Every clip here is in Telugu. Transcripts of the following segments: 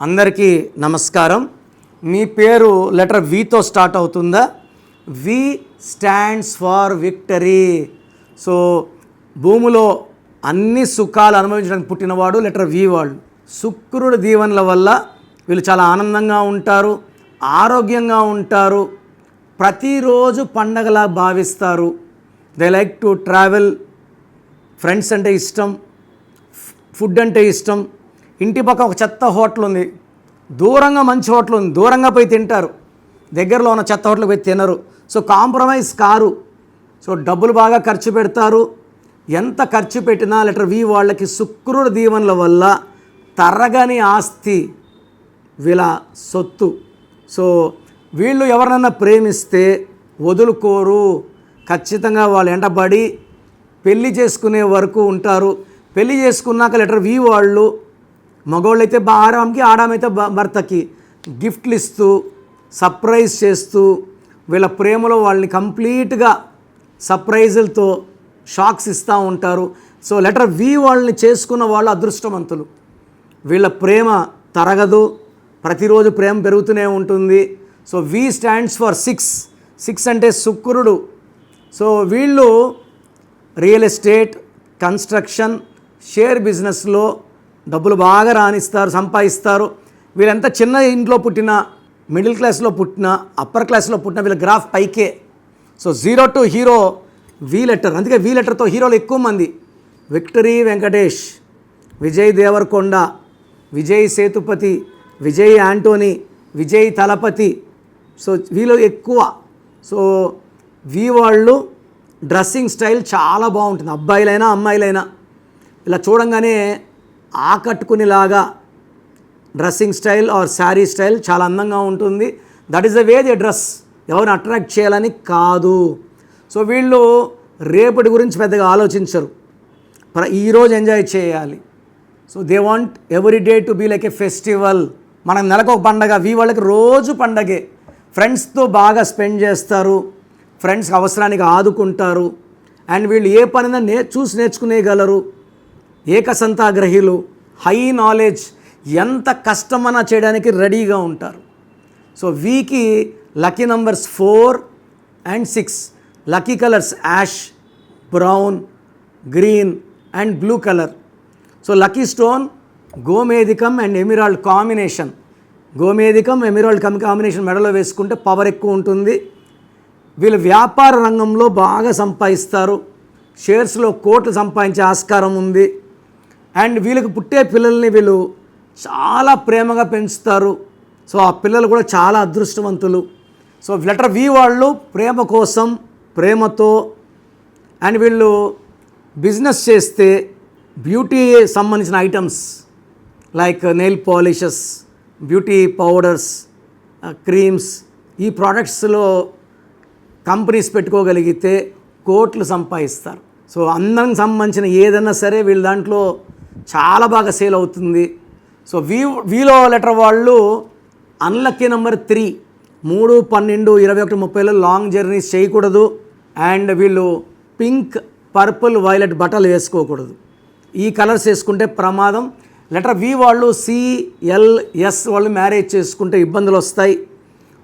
అందరికీ నమస్కారం. మీ పేరు లెటర్ వితో స్టార్ట్ అవుతుందా? V stands for victory. So భూమిలో అన్ని సుఖాలు అనుభవించడానికి పుట్టినవాడు లెటర్ వి వాళ్ళు. శుక్రుడి దీవెనల వల్ల వీళ్ళు చాలా ఆనందంగా ఉంటారు, ఆరోగ్యంగా ఉంటారు, ప్రతిరోజు పండగలా భావిస్తారు. They like to travel. Friends అంటే ఇష్టం, ఫుడ్ అంటే ఇష్టం. ఇంటి పక్క ఒక చెత్త హోటల్ ఉంది, దూరంగా మంచి హోటల్ ఉంది, దూరంగా పోయి తింటారు, దగ్గరలో ఉన్న చెత్త హోటల్కి పోయి తినరు. So compromise car. సో డబ్బులు బాగా ఖర్చు పెడతారు. ఎంత ఖర్చు పెట్టినా లెటర్ వి వాళ్ళకి శుక్రుడి దీవెనల వల్ల తరగని ఆస్తి వీళ్ళ సొత్తు. సో వీళ్ళు ఎవరినైనా ప్రేమిస్తే వదులుకోరు, ఖచ్చితంగా వాళ్ళు ఎంటబడి పెళ్లి చేసుకునే వరకు ఉంటారు. పెళ్లి చేసుకున్నాక లెటర్ వి వాళ్ళు మగవాళ్ళైతే ఆరాంకి, ఆడామైతే భర్తకి గిఫ్ట్లు ఇస్తూ సర్ప్రైజ్ చేస్తూ వీళ్ళ ప్రేమలో వాళ్ళని కంప్లీట్గా సర్ప్రైజులతో షాక్స్ ఇస్తూ ఉంటారు. సో లెటర్ వి వాళ్ళని చేసుకున్న వాళ్ళు అదృష్టవంతులు. వీళ్ళ ప్రేమ తరగదు, ప్రతిరోజు ప్రేమ పెరుగుతూనే ఉంటుంది. So V stands for six అంటే శుక్రుడు. సో వీళ్ళు రియల్ ఎస్టేట్, కన్స్ట్రక్షన్, షేర్ బిజినెస్లో డబ్బులు బాగా రాణిస్తారు, సంపాదిస్తారు. వీళ్ళంత చిన్న ఇంట్లో పుట్టిన, మిడిల్ క్లాస్లో పుట్టిన, అప్పర్ క్లాస్లో పుట్టిన వీళ్ళ గ్రాఫ్ పైకే. So zero to hero V letter. అందుకే వి లెటర్తో హీరోలు ఎక్కువ మంది. విక్టరీ వెంకటేష్, విజయ్ దేవరకొండ, విజయ్ సేతుపతి, విజయ్ యాంటోనీ, విజయ్ తలపతి. సో వీళ్ళు ఎక్కువ. సో వి వాళ్ళు డ్రెస్సింగ్ స్టైల్ చాలా బాగుంటుంది. అబ్బాయిలైనా అమ్మాయిలైనా ఇలా చూడంగానే ఆకట్టుకునేలాగా dressing style or sari style చాలా అందంగా ఉంటుంది. That is the way they dress. ఎవరిని అట్రాక్ట్ చేయాలని కాదు. సో వీళ్ళు రేపటి గురించి పెద్దగా ఆలోచించరు, ఈరోజు ఎంజాయ్ చేయాలి. So they want every day to be like a festival. మనం నెలకు ఒక పండగ, వి వాళ్ళకి రోజు పండగే. ఫ్రెండ్స్తో బాగా స్పెండ్ చేస్తారు, ఫ్రెండ్స్కి అవసరానికి ఆదుకుంటారు. అండ్ వీళ్ళు ఏ పనైనా చూసి నేర్చుకునేగలరు. ఏకసంతాగ్రహీలు, హై నాలెడ్జ్, ఎంత కష్టమన్నా చేయడానికి రెడీగా ఉంటారు. సో వీకి lucky numbers 4 and 6. Lucky colours ash, brown, green and blue colour. So lucky stone గోమేధికం అండ్ ఎమిరాల్డ్ కాంబినేషన్. గోమేధికం, ఎమిరాల్డ్ కాంబినేషన్ మెడలో వేసుకుంటే పవర్ ఎక్కువ ఉంటుంది. వీళ్ళు వ్యాపార రంగంలో బాగా సంపాదిస్తారు. షేర్స్లో కోట్లు సంపాదించే ఆస్కారం ఉంది. అండ్ వీళ్ళకి పుట్టే పిల్లల్ని వీళ్ళు చాలా ప్రేమగా పెంచుతారు. సో ఆ పిల్లలు కూడా చాలా అదృష్టవంతులు. సో లెటర్ వి వాళ్ళు ప్రేమ కోసం, ప్రేమతో. అండ్ వీళ్ళు బిజినెస్ చేస్తే బ్యూటీ సంబంధించిన items like nail polishes, beauty powders, creams, ఈ ప్రోడక్ట్స్లో కంపెనీస్ పెట్టుకోగలిగితే కోట్లు సంపాదిస్తారు. సో అందానికి సంబంధించిన ఏదైనా సరే వీళ్ళ దాంట్లో చాలా బాగా సేల్ అవుతుంది. సో వీలో లెటర్ వాళ్ళు అన్లక్కీ నెంబర్ 3, 3, 12, 21, 30లో లాంగ్ జర్నీస్ చేయకూడదు. అండ్ వీళ్ళు పింక్, పర్పుల్, వైలెట్ బట్టలు వేసుకోకూడదు. ఈ కలర్స్ వేసుకుంటే ప్రమాదం. లెటర్ వి వాళ్ళు CLS వాళ్ళు మ్యారేజ్ చేసుకుంటే ఇబ్బందులు వస్తాయి.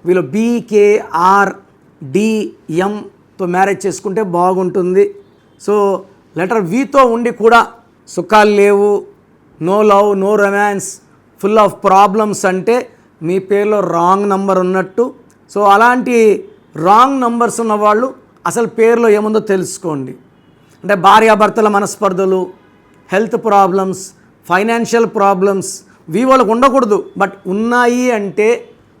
వీళ్ళు BKRDMతో మ్యారేజ్ చేసుకుంటే బాగుంటుంది. సో లెటర్ వితో ఉండి కూడా సుఖాలు లేవు, no love, no romance, full of problems అంటే మీ పేరులో రాంగ్ నంబర్ ఉన్నట్టు. సో అలాంటి రాంగ్ నంబర్స్ ఉన్నవాళ్ళు అసలు పేరులో ఏముందో తెలుసుకోండి. అంటే భార్యాభర్తల మనస్పర్ధలు, హెల్త్ ప్రాబ్లమ్స్, ఫైనాన్షియల్ ప్రాబ్లమ్స్ వి వాళ్ళకు ఉండకూడదు. బట్ ఉన్నాయి అంటే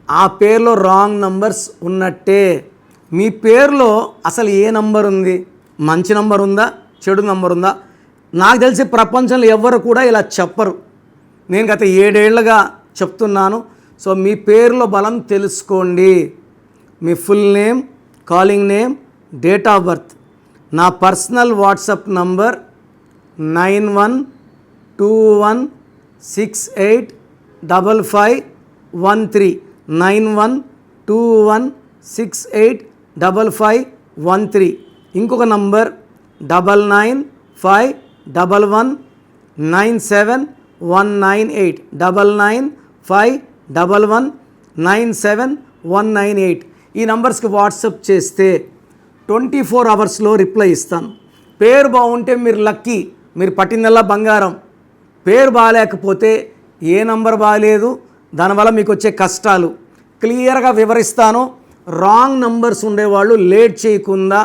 ఆ పేరులో రాంగ్ నంబర్స్ ఉన్నట్టే. మీ పేరులో అసలు ఏ నంబర్ ఉంది? మంచి నంబర్ ఉందా, చెడు నంబర్ ఉందా? నాకు తెలిసి ప్రపంచంలో ఎవ్వరు కూడా ఇలా చెప్పరు. నేను గత 7 ఏళ్ళుగా చెప్తున్నాను. సో మీ పేరులో బలం తెలుసుకోండి. మీ full name, calling name, date of birth. నా పర్సనల్ వాట్సాప్ నంబర్ 9121685513. 9121685513. ఇంకొక నంబర్ 9951197198. 5119719 ఈ నంబర్స్కి వాట్సాప్ చేస్తే 24 అవర్స్లో రిప్లై ఇస్తాను. పేరు బాగుంటే మీరు లక్కీ, మీరు పట్టిందల్లా బంగారం. పేరు బాగాలేకపోతే ఏ నంబర్ బాగాలేదు, దానివల్ల మీకు వచ్చే కష్టాలు క్లియర్గా వివరిస్తాను. రాంగ్ నంబర్స్ ఉండేవాళ్ళు లేట్ చేయకుండా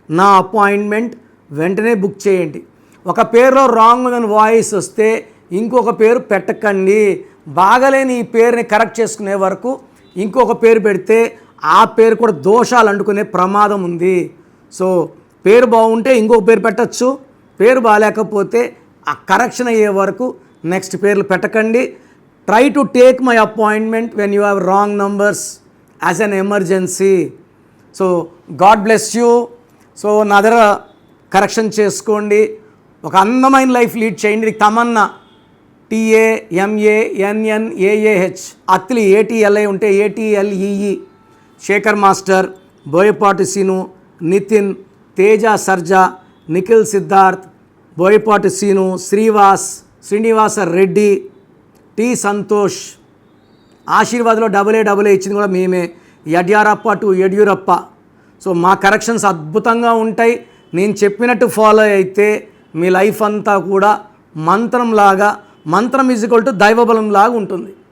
నా అపాయింట్మెంట్ వెంటనే బుక్ చేయండి. ఒక పేరులో రాంగ్ అని వాయిస్ వస్తే ఇంకొక పేరు పెట్టకండి. బాగలేని ఈ పేరుని కరెక్ట్ చేసుకునే వరకు ఇంకొక పేరు పెడితే ఆ పేరు కూడా దోషాలు అంటుకునే ప్రమాదం ఉంది. సో పేరు బాగుంటే ఇంకొక పేరు పెట్టచ్చు, పేరు బాగాలేకపోతే ఆ కరెక్షన్ అయ్యే వరకు నెక్స్ట్ పేర్లు పెట్టకండి. Try to take my appointment when you have wrong numbers as an emergency. So God bless you. So నా దగ్గర కరెక్షన్ చేసుకోండి, ఒక అందమైన లైఫ్ లీడ్ చేయండి. ఇది తమన్నా, TAMANNAAH, అత్లి ATLI ఉంటే ATLEE, Shekhar master, Boyapati Seenu, Nithiin, Teja Sarja, Nikhil Siddharth, Boyapati Seenu, Srinivasa Reddy, T Santosh. ఆశీర్వాద్లో AA ఇచ్చింది కూడా మేమే. యడ్యారప్ప టు యడ్యూరప్ప. సో మా కరెక్షన్స్ అద్భుతంగా ఉంటాయి. నేను చెప్పినట్టు ఫాలో అయితే మీ లైఫ్ అంతా కూడా మంత్రం ఈజ్ ఈక్వల్ టు దైవబలం లాగా ఉంటుంది.